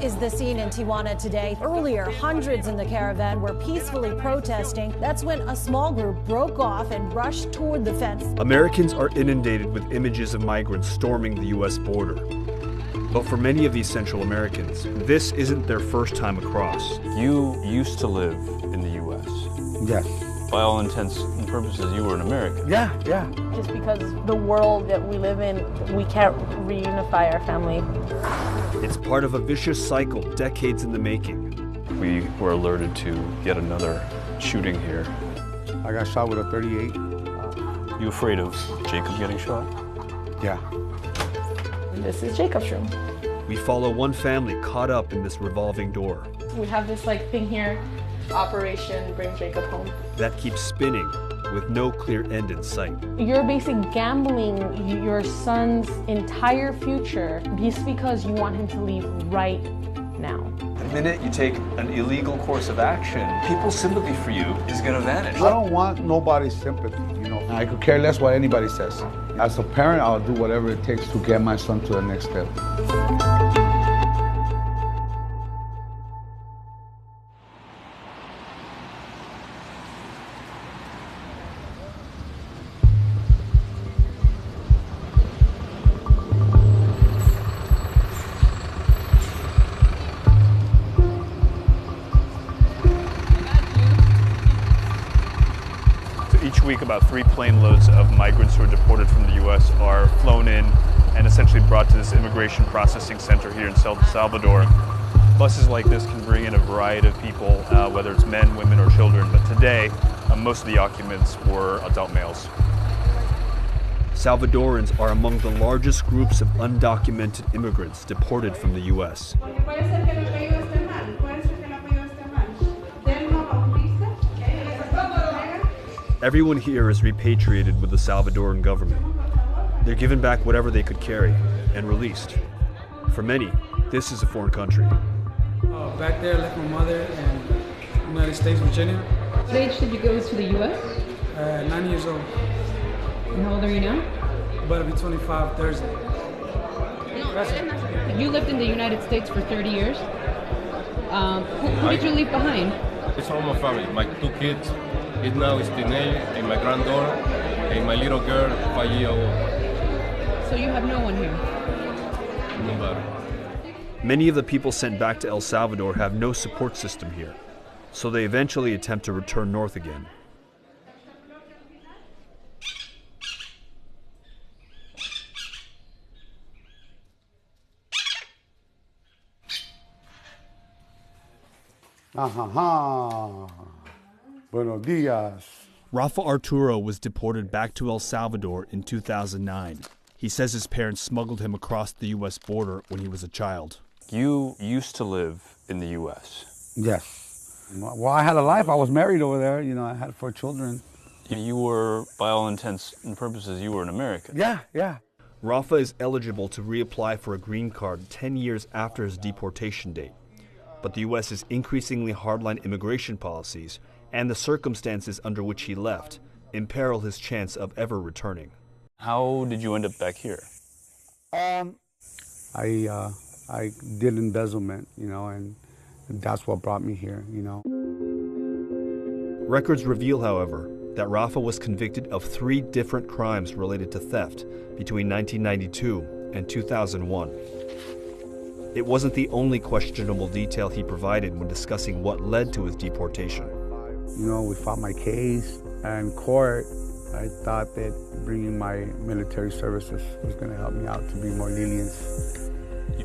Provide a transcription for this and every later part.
is the scene in Tijuana today. Earlier, hundreds in the caravan were peacefully protesting. That's when a small group broke off and rushed toward the fence. Americans are inundated with images of migrants storming the U.S. border. But for many of these Central Americans, this isn't their first time across. You used to live in the U.S. Yes. By all intents and purposes, you were an American. Yeah. Just because the world that we live in, we can't reunify our family. It's part of a vicious cycle decades in the making. We were alerted to yet another shooting here. I got shot with a .38. You afraid of Jacob getting shot? Yeah. This is Jacob's room. We follow one family caught up in this revolving door We have this thing here, Operation Bring Jacob Home. that keeps spinning with no clear end in sight. You're basically gambling your son's entire future just because you want him to leave right now. The minute you take an illegal course of action, people's sympathy for you is going to vanish. I don't want nobody's sympathy, I could care less what anybody says. As a parent, I'll do whatever it takes to get my son to the next step. Each week, about 3 plane loads of migrants who are deported from the U.S. are flown in and essentially brought to this immigration processing center here in El Salvador. Buses like this can bring in a variety of people, whether it's men, women, or children, but today, most of the occupants were adult males. Salvadorans are among the largest groups of undocumented immigrants deported from the U.S. Everyone here is repatriated with the Salvadoran government. They're given back whatever they could carry and released. For many, this is a foreign country. Back there, I left my mother in United States, Virginia. What age did you go to the U.S.? 9 years old. And how old are you now? About to be 25 Thursday. You lived in the United States for 30 years. Who did you leave behind? It's all my family, my 2 kids. It now is teenage, and my granddaughter, and my little girl, 5-year-old. So you have no one here? Nobody. Many of the people sent back to El Salvador have no support system here, so they eventually attempt to return north again. Buenos dias. Rafa Arturo was deported back to El Salvador in 2009. He says his parents smuggled him across the U.S. border when he was a child. You used to live in the U.S. Yes. Well, I had a life. I was married over there. I had 4 children. You were, by all intents and purposes, you were an American. Yeah. Rafa is eligible to reapply for a green card 10 years after his deportation date. But the U.S.'s increasingly hardline immigration policies and the circumstances under which he left imperil his chance of ever returning. How did you end up back here? I did embezzlement, and that's what brought me here, Records reveal, however, that Rafa was convicted of 3 different crimes related to theft between 1992 and 2001. It wasn't the only questionable detail he provided when discussing what led to his deportation. We fought my case in court. I thought that bringing my military services was going to help me out to be more lenient.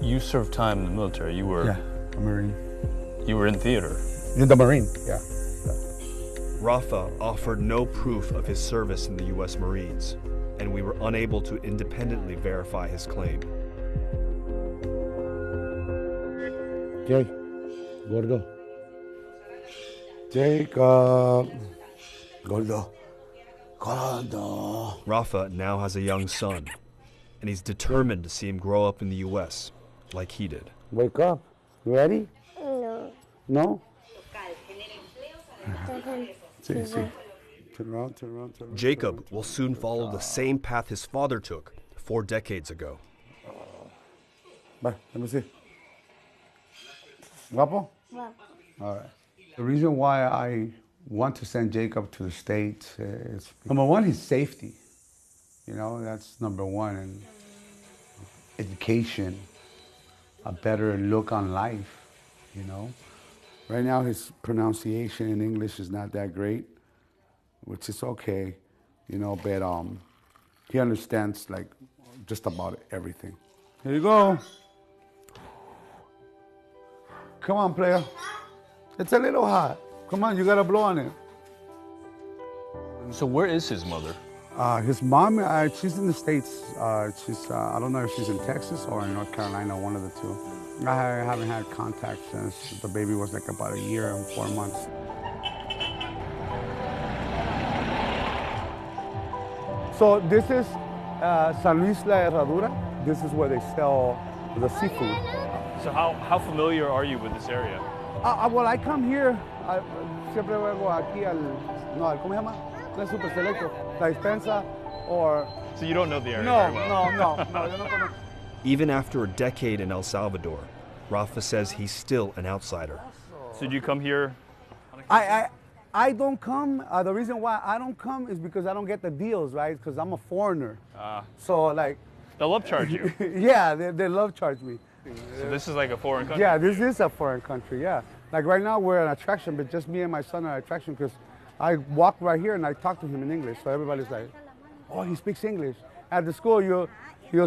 You served time in the military. You were... Yeah, a Marine. You were in theater. In the Marine, yeah. Rafa offered no proof of his service in the U.S. Marines, and we were unable to independently verify his claim. Jay, Gordo. Jacob. Gordo. Rafa now has a young son, and he's determined to see him grow up in the U.S. like he did. Wake up. You ready? No. No? Sí. Turn around. Jacob will soon follow the same path his father took 4 decades ago. Bye, let me see. Guapo? Guapo. All right. The reason why I want to send Jacob to the States is, number one, his safety. You know, that's number one. And education, a better look on life, you know. Right now, his pronunciation in English is not that great, which is okay, you know, but he understands, like, just about everything. Here you go. Come on, player. It's a little hot. Come on, you gotta blow on it. So where is his mother? His mom, she's in the States. I don't know if she's in Texas or in North Carolina, one of the two. I haven't had contact since the baby was like about a year and 4 months. So this is San Luis La Herradura. This is where they sell the seafood. So how familiar are you with this area? Well, I come here, siempre vengo aquí ¿cómo se llama? La Super Selecto, La Dispensa, or... So you don't know the area very well? No, yo no conozco. Even after a decade in El Salvador, Rafa says he's still an outsider. So do you come here? I don't come. The reason why I don't come is because I don't get the deals, right? Because I'm a foreigner. So, like... They'll love charge you. Yeah, they love charge me. So this is like a foreign country? Yeah, this is a foreign country, yeah. Like right now we're an attraction, but just me and my son are an attraction because I walk right here and I talk to him in English. So everybody's like, oh, he speaks English. At the school, you'll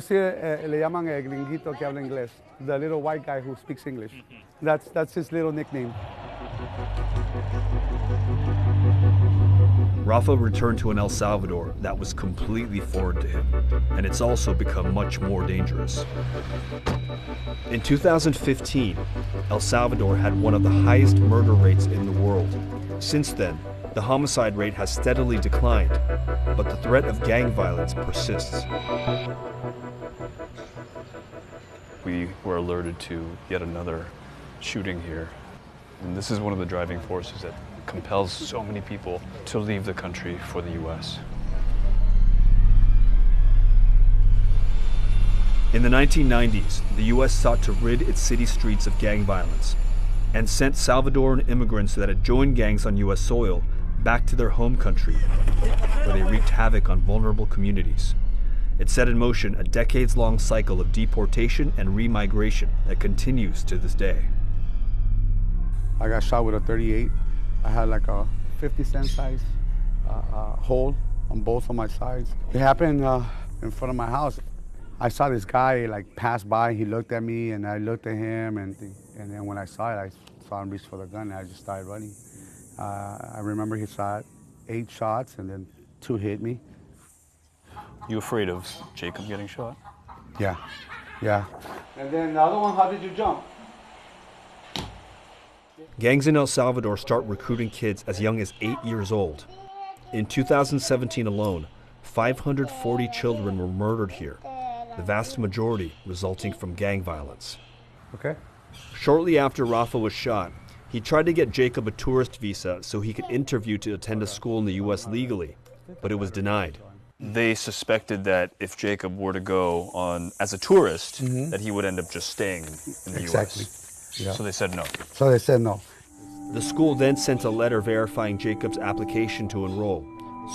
see, le llaman el gringuito que habla inglés, the little white guy who speaks English. That's his little nickname. Rafa returned to an El Salvador that was completely foreign to him, and it's also become much more dangerous. In 2015, El Salvador had one of the highest murder rates in the world. Since then, the homicide rate has steadily declined, but the threat of gang violence persists. We were alerted to yet another shooting here, and this is one of the driving forces that compels so many people to leave the country for the U.S. In the 1990s, the U.S. sought to rid its city streets of gang violence and sent Salvadoran immigrants that had joined gangs on U.S. soil back to their home country, where they wreaked havoc on vulnerable communities. It set in motion a decades-long cycle of deportation and remigration that continues to this day. I got shot with a .38. I had like a 50-cent size hole on both of my sides. It happened in front of my house. I saw this guy like pass by. He looked at me, and I looked at him, and then when I saw it, I saw him reach for the gun, and I just started running. I remember he shot 8 shots, and then 2 hit me. You afraid of Jacob getting shot? Yeah. And then the other one, how did you jump? Gangs in El Salvador start recruiting kids as young as 8 years old. In 2017 alone, 540 children were murdered here, the vast majority resulting from gang violence. Okay. Shortly after Rafa was shot, he tried to get Jacob a tourist visa so he could interview to attend a school in the U.S. legally, but it was denied. They suspected that if Jacob were to go on as a tourist, that he would end up just staying in the U.S. Yeah. So they said no. The school then sent a letter verifying Jacob's application to enroll,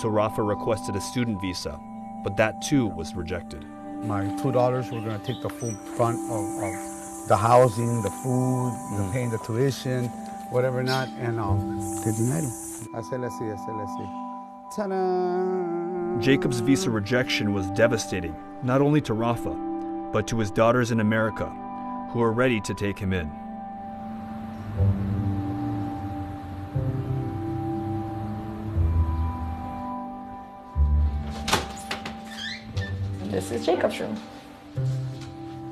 so Rafa requested a student visa, but that too was rejected. My 2 daughters were going to take the full brunt of the housing, the food, the paying the tuition, whatever not, and they denied him. I said, let's see. Ta-da! Jacob's visa rejection was devastating, not only to Rafa, but to his daughters in America, who were ready to take him in. This is Jacob's room.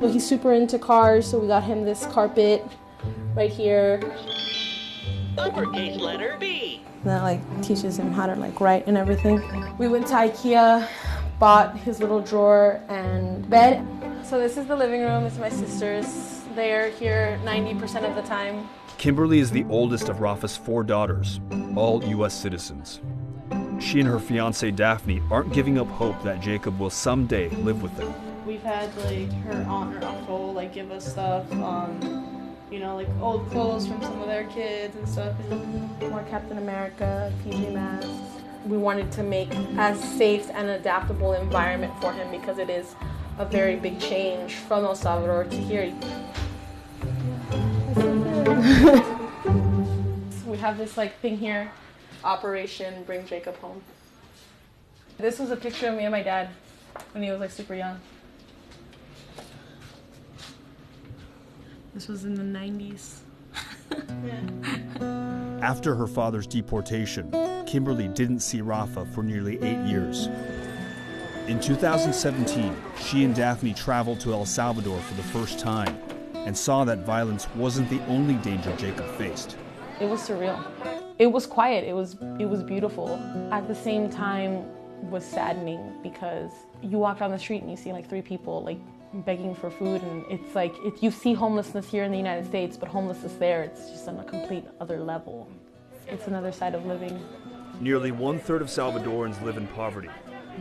Well, he's super into cars, so we got him this carpet right here. Uppercase letter B. That teaches him how to write and everything. We went to IKEA, bought his little drawer and bed. So this is the living room. It's my sister's. They're here 90% of the time. Kimberly is the oldest of Rafa's 4 daughters, all U.S. citizens. She and her fiancé Daphne aren't giving up hope that Jacob will someday live with them. We've had her aunt or uncle give us stuff. you know, like old clothes from some of their kids and stuff. More Captain America, PJ Masks. We wanted to make as safe and adaptable environment for him because it is a very big change from El Salvador to here. We have this like thing here, Operation Bring Jacob Home. This was a picture of me and my dad when he was like super young. This was in the 90s. After her father's deportation, Kimberly didn't see Rafa for nearly 8 years. In 2017, she and Daphne traveled to El Salvador for the first time and saw that violence wasn't the only danger Jacob faced. It was surreal. It was quiet, it was beautiful. At the same time, was saddening because you walk down the street and you see like 3 people like begging for food, and it's like, you see homelessness here in the United States, but homelessness there, it's just on a complete other level. It's another side of living. Nearly 1/3 of Salvadorans live in poverty.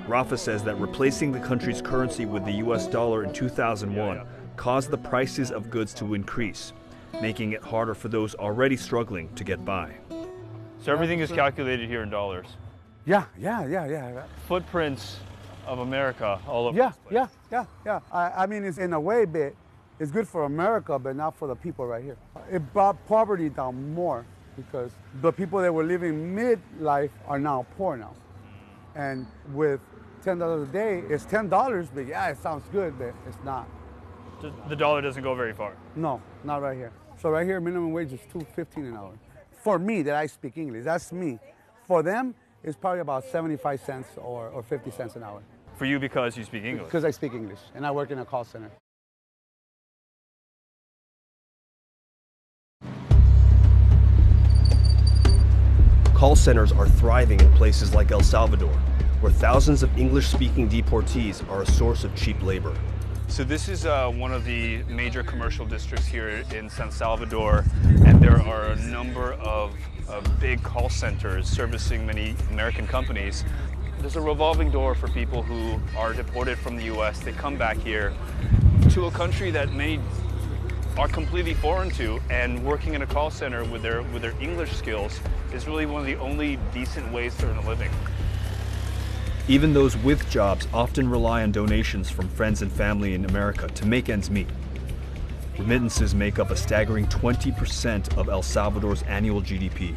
Rafa says that replacing the country's currency with the US dollar in 2001 caused the prices of goods to increase, making it harder for those already struggling to get by. So everything is calculated here in dollars. Yeah. Footprints of America all over. Yeah. I mean, it's in a way, but it's good for America, but not for the people right here. It brought poverty down more because the people that were living midlife are now poor now. And with $10 a day, it's $10, but yeah, it sounds good, but it's not. The dollar doesn't go very far. No, not right here. So right here, minimum wage is $2.15 an hour. For me, that I speak English, that's me. For them, it's probably about 75 cents or 50 cents an hour. For you, because you speak English? Because I speak English, and I work in a call center. Call centers are thriving in places like El Salvador, where thousands of English-speaking deportees are a source of cheap labor. So this is one of the major commercial districts here in San Salvador, and there are a number of big call centers servicing many American companies. There's a revolving door for people who are deported from the US. They come back here to a country that many are completely foreign to, and working in a call center with their English skills is really one of the only decent ways to earn a living. Even those with jobs often rely on donations from friends and family in America to make ends meet. Remittances make up a staggering 20% of El Salvador's annual GDP.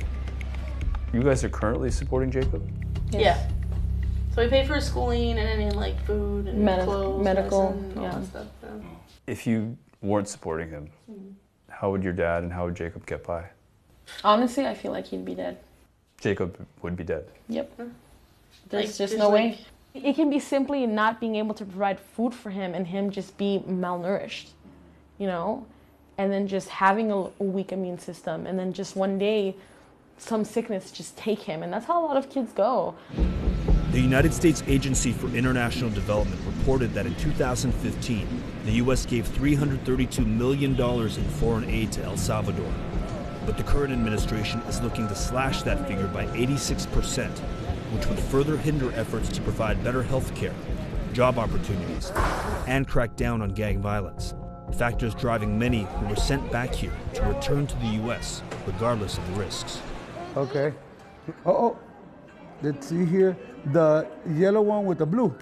You guys are currently supporting Jacob? Yes. Yeah. So we pay for his schooling and any like food and clothes, medical, medicine, all that stuff. Yeah. If you weren't supporting him, how would your dad and how would Jacob get by? Honestly, I feel like he'd be dead. Jacob would be dead? Yep. There's just no way. It can be simply not being able to provide food for him and him just be malnourished, you know? And then just having a weak immune system, and then just one day some sickness just take him, and that's how a lot of kids go. The United States Agency for International Development reported that in 2015, the U.S. gave $332 million in foreign aid to El Salvador. But the current administration is looking to slash that figure by 86%, which would further hinder efforts to provide better health care, job opportunities, and crack down on gang violence, factors driving many who were sent back here to return to the U.S., regardless of the risks. Okay. Let's see here, the yellow one with the blue.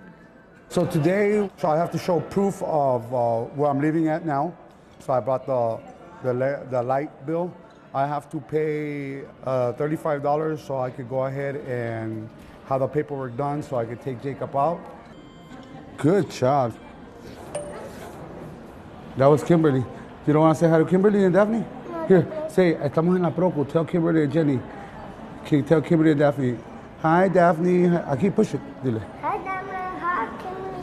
So today, I have to show proof of where I'm living at now. So I brought the light bill. I have to pay $35 so I could go ahead and have the paperwork done so I could take Jacob out. Good job. That was Kimberly. You don't want to say hi to Kimberly and Daphne? Here, say, estamos en la Proco. Tell Kimberly and Jenny. Tell Kimberly and Daphne. Hi, Daphne. Aquí, push it. Dile. Hi, Daphne. Hi, Kimberly.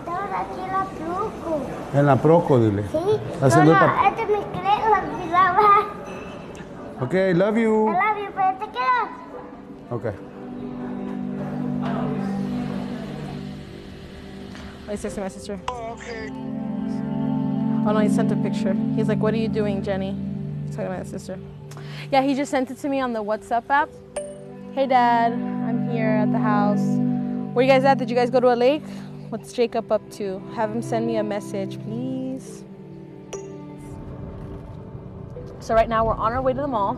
Estamos aquí en la Proco. En la Proco, dile. Sí. Haciendo Este me cree la olvidaba. Okay, love you. I love you, pero te quiero. Okay. I texted my sister. Oh, okay. Oh no, he sent a picture. He's like, "What are you doing, Jenny?" He's talking to my sister. Yeah, he just sent it to me on the WhatsApp app. Hey, Dad, I'm here at the house. Where you guys at? Did you guys go to a lake? What's Jacob up to? Have him send me a message, please. So right now we're on our way to the mall.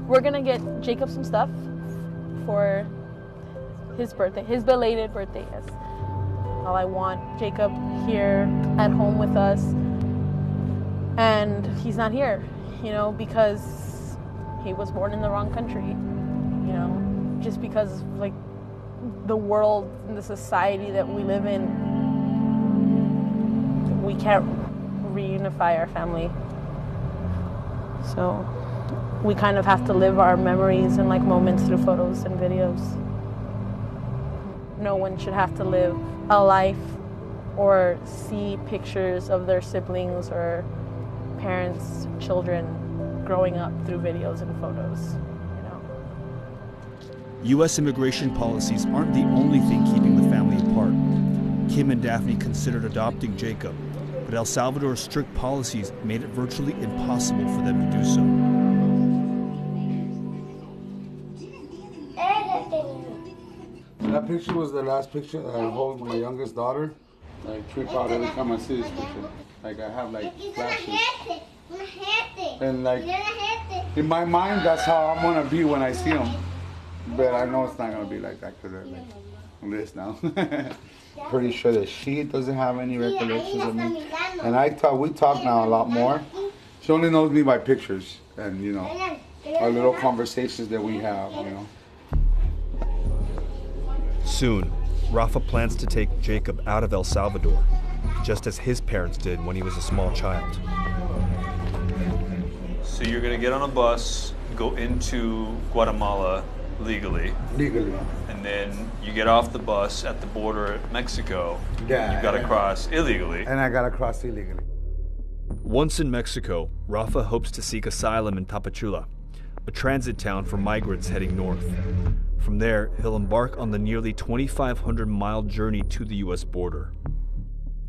We're gonna get Jacob some stuff for his birthday, his belated birthday, yes. I want Jacob here at home with us, and he's not here, you know, because he was born in the wrong country, you know, just because like the world and the society that we live in, we can't reunify our family. So we kind of have to live our memories and like moments through photos and videos. No one should have to live a life or see pictures of their siblings or parents, children growing up through videos and photos, you know. U.S. immigration policies aren't the only thing keeping the family apart. Kim and Daphne considered adopting Jacob, but El Salvador's strict policies made it virtually impossible for them to do so. That picture was the last picture that I hold my youngest daughter. I trip out every time I see this picture. Like I have like flashes. And like in my mind, that's how I'm gonna be when I see him. But I know it's not gonna be like that because like this now. Pretty sure that she doesn't have any recollections of me. And we talk now a lot more. She only knows me by pictures and you know our little conversations that we have, you know. Soon, Rafa plans to take Jacob out of El Salvador, just as his parents did when he was a small child. So you're gonna get on a bus, go into Guatemala legally. Legally. And then you get off the bus at the border at Mexico. Yeah. You gotta cross illegally. And I gotta cross illegally. Once in Mexico, Rafa hopes to seek asylum in Tapachula, a transit town for migrants heading north. From there, he'll embark on the nearly 2,500-mile journey to the U.S. border.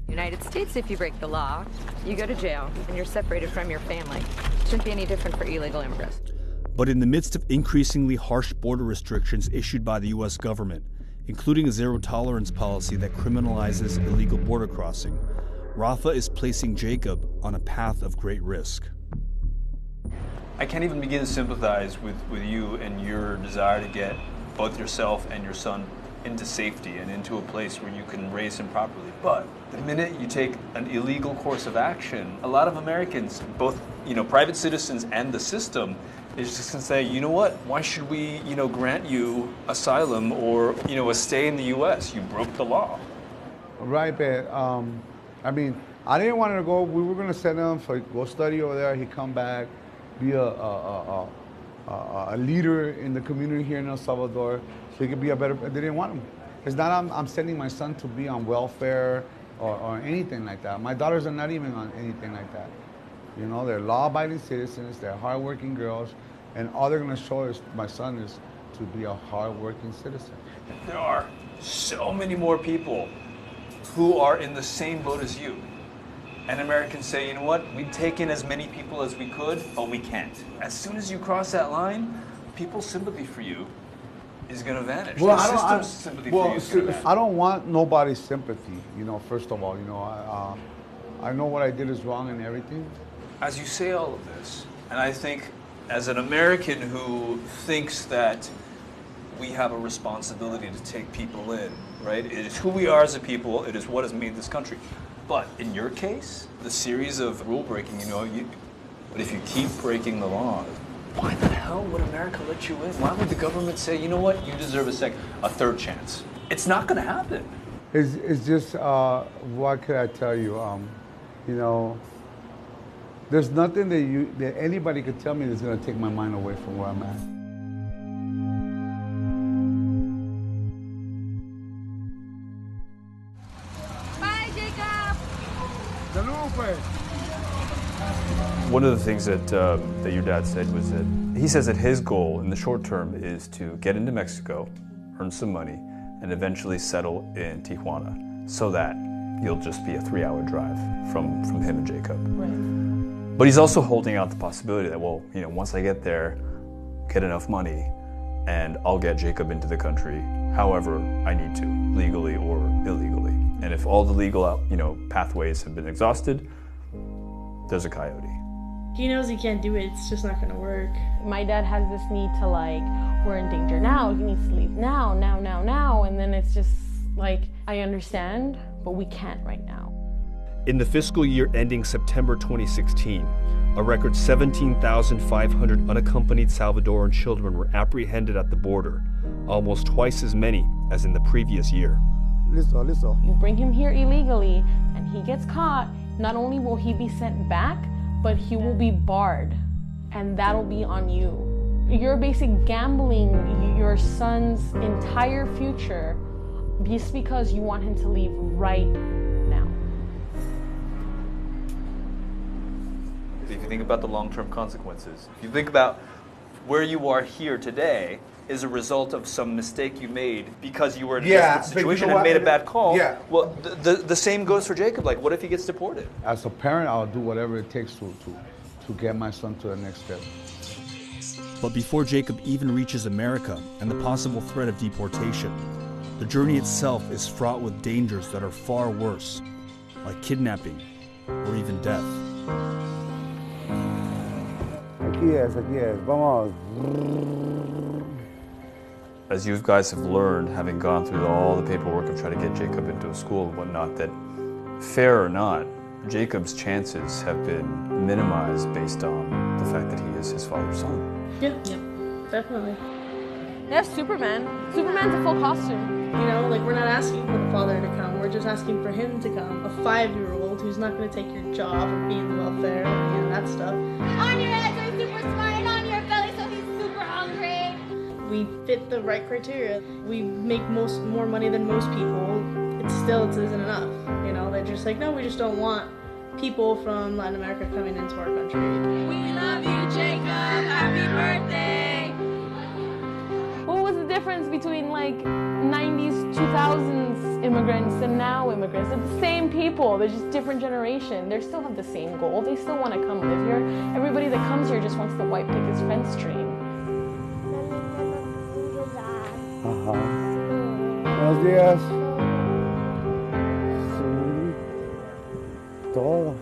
United States, if you break the law, you go to jail and you're separated from your family. Shouldn't be any different for illegal immigrants. But in the midst of increasingly harsh border restrictions issued by the U.S. government, including a zero-tolerance policy that criminalizes illegal border crossing, Rafa is placing Jacob on a path of great risk. I can't even begin to sympathize with you and your desire to get both yourself and your son into safety and into a place where you can raise him properly. But the minute you take an illegal course of action, a lot of Americans, both private citizens and the system, is just gonna say, you know what? Why should we grant you asylum or a stay in the U.S.? You broke the law. Right, but I mean, I didn't want to go. We were gonna send him for go study over there. He come back, be a leader in the community here in El Salvador, so he could be a better. They didn't want him. It's not I'm sending my son to be on welfare or anything like that. My daughters are not even on anything like that. You know, they're law-abiding citizens. They're hard-working girls, and all they're going to show is my son is to be a hard-working citizen. There are so many more people who are in the same boat as you. And Americans say, you know what, we'd take in as many people as we could, but we can't. As soon as you cross that line, people's sympathy for you is going to vanish. Well, the system's sympathy for you is going to vanish. I don't want nobody's sympathy, first of all. I know what I did is wrong and everything. As you say all of this, and I think as an American who thinks that we have a responsibility to take people in, right? It is who we are as a people. It is what has made this country. But in your case, the series of rule breaking, but if you keep breaking the law, why the hell would America let you in? Why would the government say, you know what, you deserve a third chance? It's not going to happen. It's just, what could I tell you? There's nothing that anybody could tell me that's going to take my mind away from where I'm at. One of the things that your dad said was that he says that his goal in the short term is to get into Mexico, earn some money, and eventually settle in Tijuana, so that you'll just be a 3-hour drive from him and Jacob. Right. But he's also holding out the possibility that, once I get there, get enough money, and I'll get Jacob into the country however I need to, legally or illegally. And if all the legal pathways have been exhausted, there's a coyote. He knows he can't do it, it's just not gonna work. My dad has this need to like, we're in danger now, he needs to leave now, and then it's just like, I understand, but we can't right now. In the fiscal year ending September 2016, a record 17,500 unaccompanied Salvadoran children were apprehended at the border, almost twice as many as in the previous year. Listo. You bring him here illegally and he gets caught, not only will he be sent back, but he will be barred, and that'll be on you. You're basically gambling your son's entire future just because you want him to leave right now. If you think about the long-term consequences, if you think about where you are here today is a result of some mistake you made because you were in a desperate situation and made a bad call. Yeah. Well, the same goes for Jacob. Like, what if he gets deported? As a parent, I'll do whatever it takes to get my son to the next step. But before Jacob even reaches America and the possible threat of deportation, the journey itself is fraught with dangers that are far worse, like kidnapping or even death. Aquí es, vamos. As you guys have learned, having gone through all the paperwork of trying to get Jacob into a school and whatnot, that fair or not, Jacob's chances have been minimized based on the fact that he is his father's son. Yeah, definitely. Yeah, Superman. Superman's a full costume. You know, like we're not asking for the father to come, we're just asking for him to come. A 5-year-old who's not going to take your job or be in welfare and that stuff. On your head, so he's super smart, and on your belly, so he's super hungry. We fit the right criteria. We make more money than most people. It isn't enough. You know, they're just like, no, we just don't want people from Latin America coming into our country. We love you, Jacob. Happy birthday. What was the difference between like 90s, 2000s immigrants and now immigrants? They're the same people. They're just different generation. They still have the same goal. They still want to come live here. Everybody that comes here just wants the white picket fence dream. Buenos días. Sí. Todos.